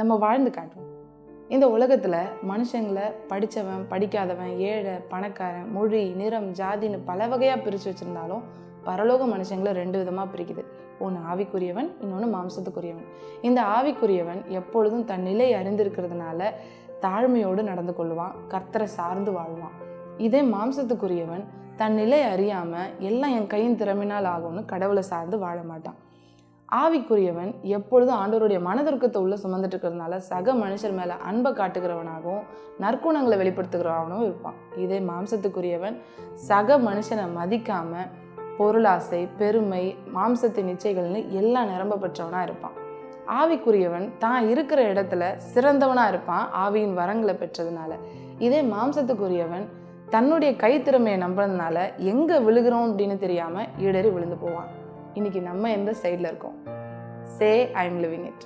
நம்ம வாழ்ந்து காட்டுவோம். இந்த உலகத்தில் மனுஷங்களை படித்தவன் படிக்காதவன், ஏழை பணக்காரன், மொழி, நிறம், ஜாதின்னு பல வகையாக பிரித்து வச்சுருந்தாலும் பரலோக மனுஷங்களை 2 விதமாக பிரிக்குது. ஒன்று ஆவிக்குரியவன், இன்னொன்று மாம்சத்துக்குரியவன். இந்த ஆவிக்குரியவன் எப்பொழுதும் தன் நிலை அறிந்திருக்கிறதுனால தாழ்மையோடு நடந்து கொள்வான், கர்த்தரை சார்ந்து வாழ்வான். இதே மாம்சத்துக்குரியவன் தன் நிலை அறியாமல் எல்லாம் என் கையின் திறமையினால் ஆகும்னு கடவுளை சார்ந்து வாழ மாட்டான். ஆவிக்குரியவன் எப்பொழுதும் ஆண்டவருடைய மனதிற்கத்தை உள்ள சுமந்துட்டு இருக்கிறதுனால சக மனுஷர் மேலே அன்பை காட்டுகிறவனாகவும் நற்குணங்களை வெளிப்படுத்துகிறவனாகவும் இருப்பான். இதே மாம்சத்துக்குரியவன் சக மனுஷனை மதிக்காமல் பொருளாசை, பெருமை, மாம்சத்தின் இச்சைகள்னு எல்லாம் நிரம்ப பெற்றவனாக இருப்பான். ஆவிக்குரியவன் தான் இருக்கிற இடத்துல சிறந்தவனாக இருப்பான், ஆவியின் வரங்களை பெற்றதுனால. இதே மாம்சத்துக்குரியவன் தன்னுடைய கைத்திறமையை நம்புறதுனால எங்கே விழுகிறோம் அப்படின்னு தெரியாமல் ஈடேறி விழுந்து போவான். இன்னைக்கு நம்ம எந்த சைடில் இருக்கோம்? சே ஐ எம் லிவிங் இட்.